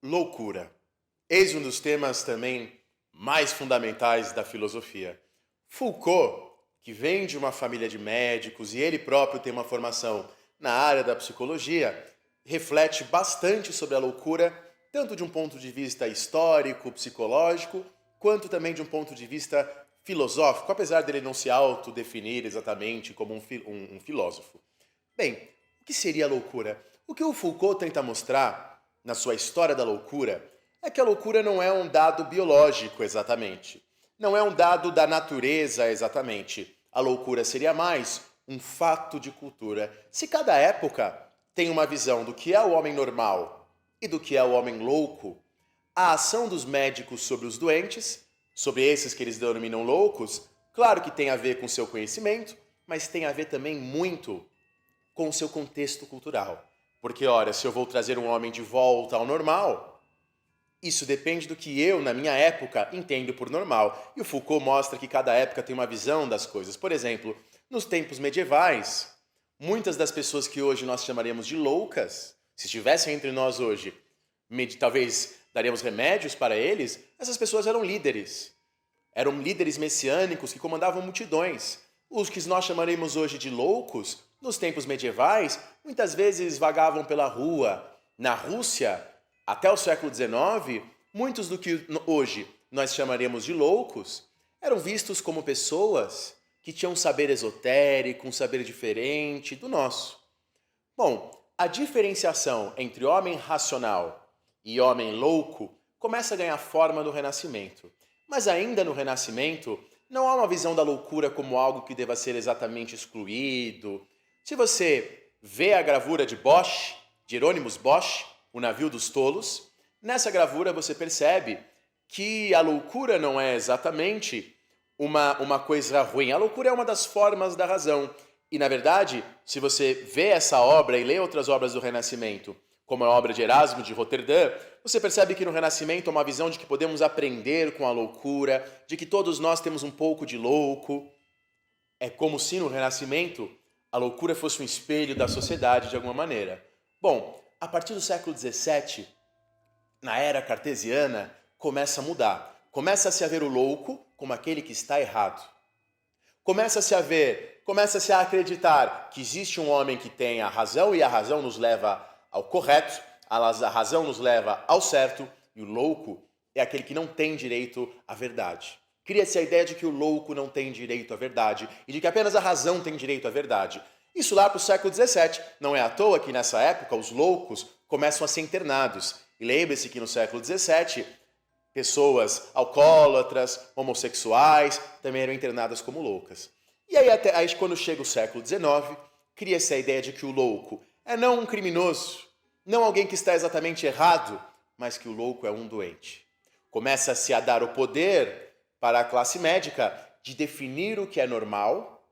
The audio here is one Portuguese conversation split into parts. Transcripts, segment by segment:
Loucura. Eis um dos temas também mais fundamentais da filosofia. Foucault, que vem de uma família de médicos e ele próprio tem uma formação na área da psicologia, reflete bastante sobre a loucura, tanto de um ponto de vista histórico, psicológico, quanto também de um ponto de vista filosófico, apesar dele não se autodefinir exatamente como um filósofo. Bem, o que seria a loucura? O que o Foucault tenta mostrar na sua História da Loucura é que a loucura não é um dado biológico exatamente. Não é um dado da natureza exatamente. A loucura seria mais um fato de cultura. Se cada época tem uma visão do que é o homem normal e do que é o homem louco, a ação dos médicos sobre os doentes, sobre esses que eles denominam loucos, claro que tem a ver com seu conhecimento, mas tem a ver também muito com o seu contexto cultural. Porque, ora, se eu vou trazer um homem de volta ao normal, isso depende do que eu, na minha época, entendo por normal. E o Foucault mostra que cada época tem uma visão das coisas. Por exemplo, nos tempos medievais, muitas das pessoas que hoje nós chamaríamos de loucas, se estivessem entre nós hoje, talvez daríamos remédios para eles, essas pessoas eram líderes. Eram líderes messiânicos que comandavam multidões. Os que nós chamaremos hoje de loucos, nos tempos medievais, muitas vezes vagavam pela rua. Na Rússia, até o século XIX, muitos do que hoje nós chamaremos de loucos eram vistos como pessoas que tinham um saber esotérico, um saber diferente do nosso. Bom, a diferenciação entre homem racional e homem louco começa a ganhar forma no Renascimento. Mas ainda no Renascimento, não há uma visão da loucura como algo que deva ser exatamente excluído. Se você vê a gravura de Bosch, de Hieronymus Bosch, O Navio dos Tolos, nessa gravura você percebe que a loucura não é exatamente uma coisa ruim. A loucura é uma das formas da razão. E, na verdade, se você vê essa obra e lê outras obras do Renascimento, como a obra de Erasmo de Roterdã, você percebe que no Renascimento há uma visão de que podemos aprender com a loucura, de que todos nós temos um pouco de louco. É como se no Renascimento a loucura fosse um espelho da sociedade de alguma maneira. Bom, a partir do século XVII, na era cartesiana, começa a mudar. Começa-se a ver o louco como aquele que está errado. Começa-se a acreditar que existe um homem que tem a razão e a razão nos leva ao correto, a razão nos leva ao certo, e o louco é aquele que não tem direito à verdade. Cria-se a ideia de que o louco não tem direito à verdade e de que apenas a razão tem direito à verdade. Isso lá para o século XVII. Não é à toa que nessa época os loucos começam a ser internados. E lembre-se que no século XVII, pessoas alcoólatras, homossexuais, também eram internadas como loucas. E aí quando chega o século XIX, cria-se a ideia de que o louco é não um criminoso, não alguém que está exatamente errado, mas que o louco é um doente. Começa-se a dar o poder para a classe médica de definir o que é normal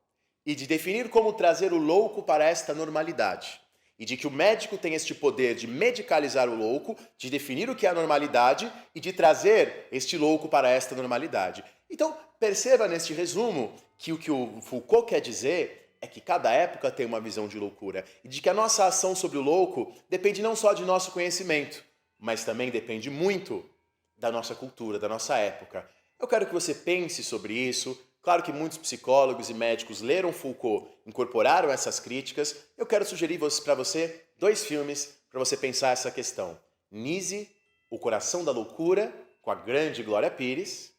e de definir como trazer o louco para esta normalidade. E de que o médico tem este poder de medicalizar o louco, de definir o que é a normalidade e de trazer este louco para esta normalidade. Então, perceba neste resumo que o Foucault quer dizer é que cada época tem uma visão de loucura e de que a nossa ação sobre o louco depende não só de nosso conhecimento, mas também depende muito da nossa cultura, da nossa época. Eu quero que você pense sobre isso. Claro que muitos psicólogos e médicos leram Foucault, incorporaram essas críticas. Eu quero sugerir para você 2 filmes para você pensar essa questão. Nise, O Coração da Loucura, com a grande Glória Pires.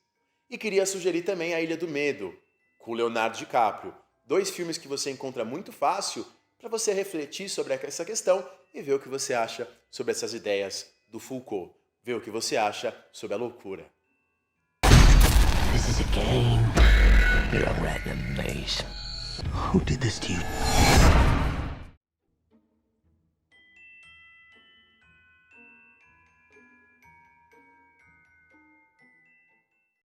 E queria sugerir também A Ilha do Medo, com o Leonardo DiCaprio. 2 filmes que você encontra muito fácil para você refletir sobre essa questão e ver o que você acha sobre essas ideias do Foucault. Ver o que você acha sobre a loucura. This is a game. You're a rat in a maze. Who did this to you?